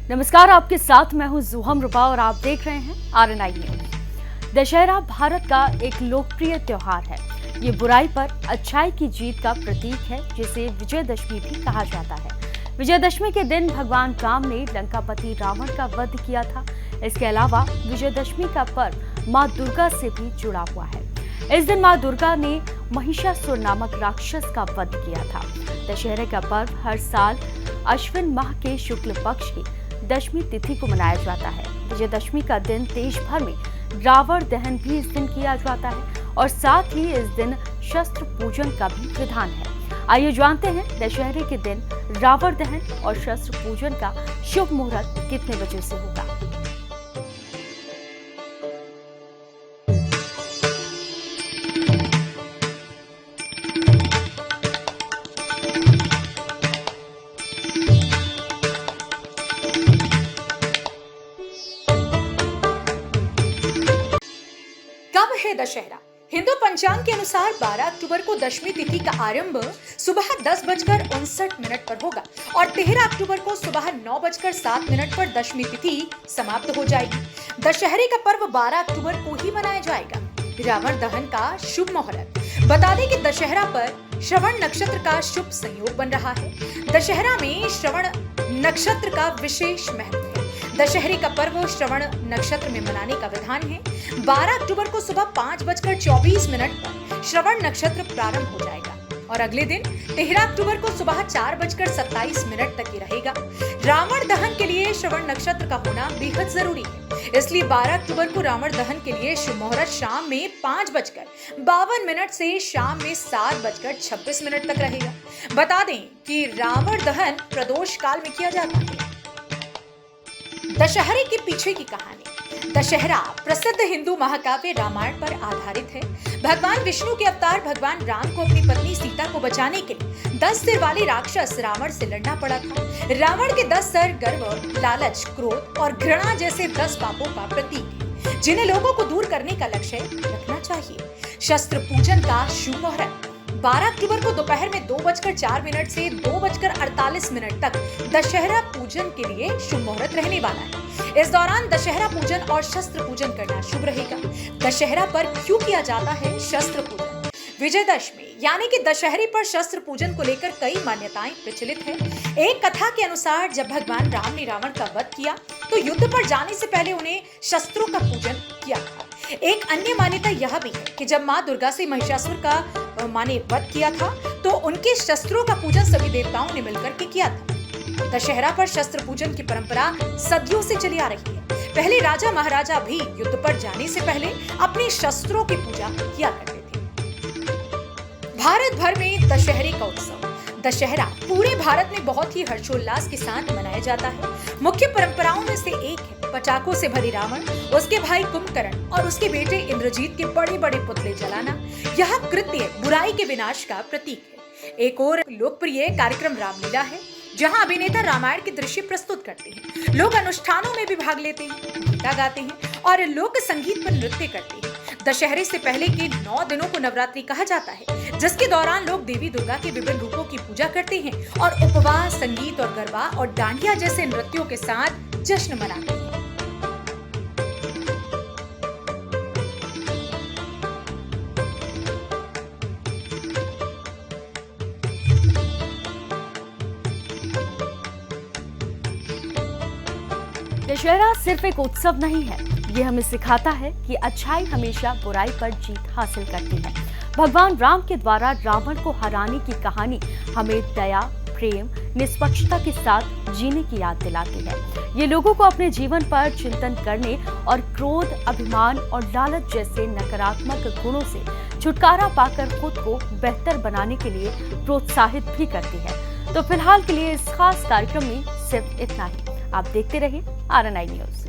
नमस्कार, आपके साथ मैं हूं जुहम रुपा और आप देख रहे हैं RNI न्यूज। दशहरा भारत का एक लोकप्रिय त्योहार है। ये बुराई पर अच्छाई की जीत का प्रतीक है, जिसे विजयदशमी भी कहा जाता है। विजयदशमी के दिन भगवान राम ने लंकापति रावण का वध किया था। इसके अलावा विजयदशमी का पर्व माँ दुर्गा से भी जुड़ा हुआ है। इस दिन माँ दुर्गा ने महिषासुर नामक राक्षस का वध किया था। दशहरे का पर्व हर साल अश्विन माह के शुक्ल पक्ष की दशमी तिथि को मनाया जाता है। विजयदशमी का दिन देश भर में रावण दहन भी इस दिन किया जाता है और साथ ही इस दिन शस्त्र पूजन का भी विधान है। आइए जानते हैं दशहरे के दिन रावण दहन और शस्त्र पूजन का शुभ मुहूर्त कितने बजे से होगा। कब है दशहरा? हिंदू पंचांग के अनुसार 12 अक्टूबर को दशमी तिथि का आरंभ सुबह 10:59 पर होगा और 13 अक्टूबर को सुबह 9:07 पर दशमी तिथि समाप्त हो जाएगी। दशहरे का पर्व 12 अक्टूबर को ही मनाया जाएगा। रावण दहन का शुभ मुहूर्त। बता दें कि दशहरा पर श्रवण नक्षत्र का शुभ संयोग बन रहा है। दशहरा में श्रवण नक्षत्र का विशेष महत्व है। दशहरे का पर्व श्रवण नक्षत्र में मनाने का विधान है। 12 अक्टूबर को सुबह 5:24 पर श्रवण नक्षत्र प्रारंभ हो जाएगा और अगले दिन 13 अक्टूबर को सुबह 4:27 तक ही रहेगा। रावण दहन के लिए श्रवण नक्षत्र का होना बेहद जरूरी है, इसलिए 12 अक्टूबर को रावण दहन के लिए शुभ मुहूर्त शाम में 5:52 से शाम में 7:26 तक रहेगा। बता दें कि रावण दहन प्रदोष काल में किया जाता है। दशहरे के पीछे की कहानी। दशहरा प्रसिद्ध हिंदू महाकाव्य रामायण पर आधारित है। भगवान विष्णु के अवतार भगवान राम को अपनी पत्नी सीता को बचाने के लिए 10 सिर वाले राक्षस रावण से लड़ना पड़ा था। रावण के 10 सर गर्व, लालच, क्रोध और घृणा जैसे 10 पापों का प्रतीक है, जिन्हें लोगों को दूर करने का लक्ष्य रखना चाहिए। शस्त्र पूजन का शुभ मुहूर्त। 12 अक्टूबर को दोपहर में 2:04 से 2:48 तक दशहरा पूजन के लिए शुभ मुहूर्त रहने वाला है। इस दौरान दशहरा पूजन और शस्त्र पूजन करना शुभ रहेगा। दशहरा पर क्यों किया जाता है शस्त्र पूजन? विजयदशमी यानी कि दशहरे पर शस्त्र पूजन को लेकर कई मान्यताएं प्रचलित है। एक कथा के अनुसार जब भगवान राम ने रावण का वध किया तो युद्ध पर जाने से पहले उन्हें शस्त्रों का पूजन किया था। एक अन्य मान्यता यह भी है कि जब माँ दुर्गा से महिषासुर का माने वध किया था तो उनके शस्त्रों का पूजन सभी देवताओं ने मिलकर के किया था। दशहरा पर शस्त्र पूजन की परंपरा सदियों से चली आ रही है। पहले राजा महाराजा भी युद्ध पर जाने से पहले अपने शस्त्रों की पूजा किया करते थे। भारत भर में दशहरे का उत्सव। दशहरा पूरे भारत में बहुत ही हर्षोल्लास के साथ मनाया जाता है। मुख्य परंपराओं में से एक है पटाखों से भरी रावण, उसके भाई कुंभकर्ण और उसके बेटे इंद्रजीत के बड़े बड़े पुतले जलाना। यह कृत्य बुराई के विनाश का प्रतीक है। एक और लोकप्रिय कार्यक्रम रामलीला है, जहां अभिनेता रामायण के दृश्य प्रस्तुत करते हैं। लोग अनुष्ठानों में भी भाग लेते हैं, गीता गाते हैं और लोक संगीत पर नृत्य करते हैं। दशहरे से पहले के 9 दिनों को नवरात्रि कहा जाता है, जिसके दौरान लोग देवी दुर्गा के विभिन्न रूपों की पूजा करते हैं और उपवास, संगीत और गरबा और डांडिया जैसे नृत्यों के साथ जश्न मनाते हैं। दशहरा सिर्फ एक उत्सव नहीं है, ये हमें सिखाता है कि अच्छाई हमेशा बुराई पर जीत हासिल करती है। भगवान राम के द्वारा रावण को हराने की कहानी हमें दया, प्रेम, निष्पक्षता के साथ जीने की याद दिलाती है। ये लोगों को अपने जीवन पर चिंतन करने और क्रोध, अभिमान और लालच जैसे नकारात्मक गुणों से छुटकारा पाकर खुद को बेहतर बनाने के लिए प्रोत्साहित भी करती है। तो फिलहाल के लिए इस खास कार्यक्रम में सिर्फ इतना ही। आप देखते रहिए RNI न्यूज।